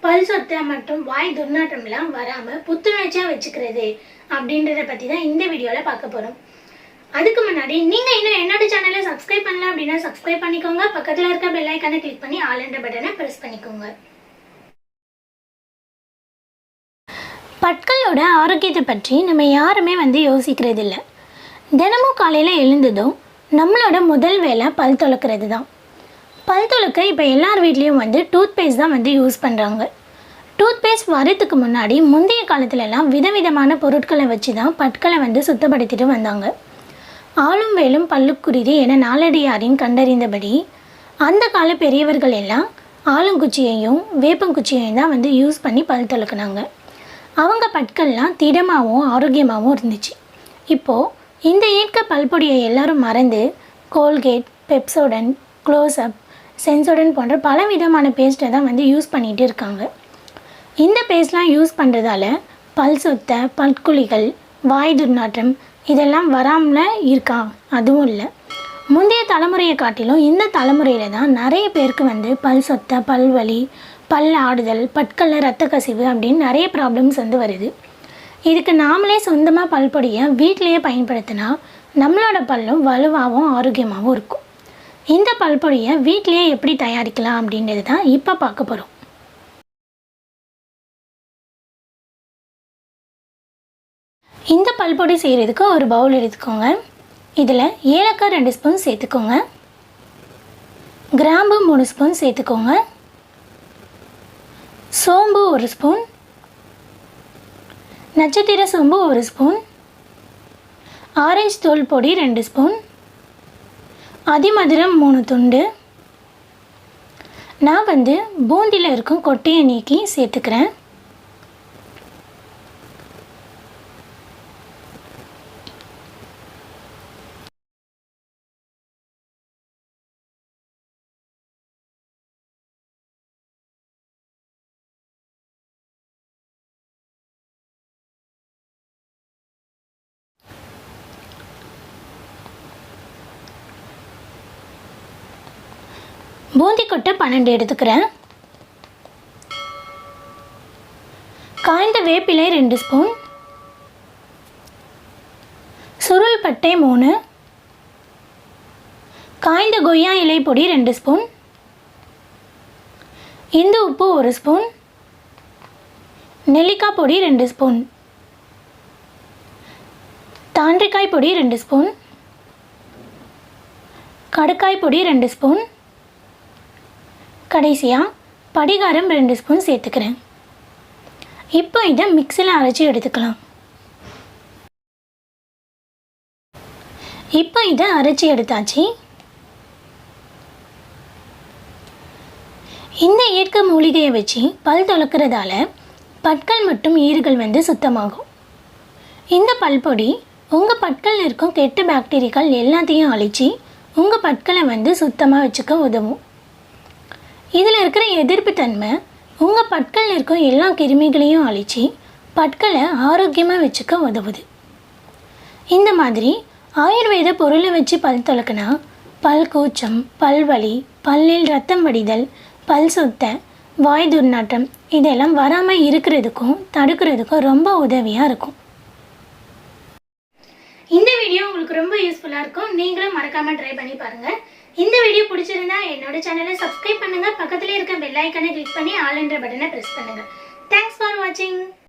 பல் சொத்தை மற்றும் வாய் துர்நாற்றம்லாம் வராமல் புத்துணர்ச்சியாக வச்சுக்கிறது அப்படின்றத பற்றி தான் இந்த வீடியோவில் பார்க்க போகிறோம். அதுக்கு முன்னாடி நீங்கள் இன்னும் என்னோட சேனலை சப்ஸ்கிரைப் பண்ணல அப்படின்னா சப்ஸ்கிரைப் பண்ணிக்கோங்க. பக்கத்தில் இருக்க பெல் ஐக்கானை கிளிக் பண்ணி ஆல் என்ற பட்டனை ப்ரெஸ் பண்ணிக்கோங்க. பற்களோட ஆரோக்கியத்தை பற்றி நம்ம யாருமே யோசிக்கிறது இல்லை. தினமும் காலையில் எழுந்ததும் நம்மளோட முதல் வேலை பல் துலக்கிறது தான். பல் துலக்க இப்போ எல்லார் வீட்லேயும் டூத் பேஸ்ட் தான் யூஸ் பண்ணுறாங்க. டூத் பேஸ்ட் வரதுக்கு முன்னாடி முந்தைய காலத்துலலாம் விதவிதமான பொருட்களை வச்சு தான் பற்களை சுத்தப்படுத்திட்டு வந்தாங்க. ஆளும் வேலும் பல்லுக்குருதி என நாளடியாரின் கண்டறிந்தபடி அந்த கால பெரியவர்கள் எல்லாம் ஆலங்குச்சியையும் வேப்பங்குச்சியையும் தான் யூஸ் பண்ணி பல் துலக்குனாங்க. அவங்க பற்கள்லாம் திடமாகவும் ஆரோக்கியமாகவும் இருந்துச்சு. இப்போது இந்த இயற்க பல்பொடியை எல்லாரும் மறந்து கோல்கேட், பெப்சோடன், க்ளோஸ்அப், சென்சோடன் போன்ற பல விதமான பேஸ்ட்டை தான் யூஸ் பண்ணிகிட்டு இருக்காங்க. இந்த பேஸ்ட்லாம் யூஸ் பண்ணுறதால பல் சொத்தை, பற்குழிகள், வாய் துர்நாற்றம் இதெல்லாம் வராமல் இருக்கா? அதுவும் இல்லை. முந்தைய தலைமுறையை காட்டிலும் இந்த தலைமுறையில் தான் நிறைய பேருக்கு பல் சொத்தை, பல்வலி, பல் ஆடுதல், பற்களில் ரத்த கசிவு அப்படின்னு நிறைய ப்ராப்ளம்ஸ் வருது. இதுக்கு நாமளே சொந்தமாக பல்பொடியை வீட்டிலையே பயன்படுத்தினா நம்மளோட பல்லும் வலுவாகவும் ஆரோக்கியமாகவும் இருக்கும். இந்த பல்பொடியை வீட்டிலையே எப்படி தயாரிக்கலாம் அப்படின்றது தான் இப்போ பார்க்க போகிறோம். இந்த பல்பொடி செய்கிறதுக்கு ஒரு பவுல் எடுத்துக்கோங்க. இதில் ஏலக்காய் 2 ஸ்பூன் சேர்த்துக்கோங்க. கிராம்பு 3 ஸ்பூன் சேர்த்துக்கோங்க. சோம்பு 1 ஸ்பூன், நட்சத்திர சோம்பு 1 ஸ்பூன், ஆரஞ்சு தோல் பொடி 2 ஸ்பூன், அதிமதுரம் 3 துண்டு. நான் பூந்தியில் இருக்கும் கொட்டையை நீக்கி சேர்த்துக்கிறேன். பூந்தி கொட்டை 12 எடுத்துக்கிறேன். காய்ந்த வேப்பிலை 2 ஸ்பூன், சுருள் பட்டை 3, காய்ந்த கொய்யா இலை பொடி 2 ஸ்பூன், இந்து உப்பு 1 ஸ்பூன், நெல்லிக்காய் பொடி 2 ஸ்பூன், தாண்டிக்காய் பொடி 2 ஸ்பூன், கடுக்காய் பொடி 2 ஸ்பூன், கடைசியாக படிகாரம் 2 ஸ்பூன் சேர்த்துக்கிறேன். இப்போ இதை மிக்சியில் அரைச்சி எடுத்துக்கலாம். இப்போ இதை அரைச்சி எடுத்தாச்சு. இந்த இயற்கை மூலிகையை வச்சு பல் துலக்கிறதால பற்கள் மற்றும் ஈறுகள் சுத்தமாகும். இந்த பல்பொடி உங்கள் பற்களில் இருக்கும் கெட்ட பாக்டீரியாக்கள் எல்லாத்தையும் அழித்து உங்கள் பற்களை சுத்தமாக வச்சுக்க உதவும். இதில் இருக்கிற எதிர்ப்பு தன்மை உங்கள் பற்களில் இருக்கும் எல்லா கிருமிகளையும் அழித்து பற்களை ஆரோக்கியமாக வச்சுக்க உதவுது. இந்த மாதிரி ஆயுர்வேத பொருளை வச்சு பல் துலக்கினா பல் கூச்சம், பல்வலி, பல்லில் ரத்தம் வடிதல், பல் சொத்தை, வாய் துர்நாற்றம் இதெல்லாம் வராமல் இருக்கிறதுக்கும் தடுக்கிறதுக்கும் ரொம்ப உதவியாக இருக்கும். இந்த வீடியோ உங்களுக்கு ரொம்ப யூஸ்ஃபுல்லாக இருக்கும். நீங்களும் மறக்காமல் ட்ரை பண்ணி பாருங்கள். இந்த வீடியோ பிடிச்சிருந்தா என்னோட சேனலை சப்ஸ்கிரைப் பண்ணுங்கள். பக்கத்தில் இருக்க பெல் ஐக்கானை கிளிக் பண்ணி ஆல் என்ற பட்டனை ப்ரெஸ் பண்ணுங்கள். தேங்க்ஸ் ஃபார் வாட்சிங்.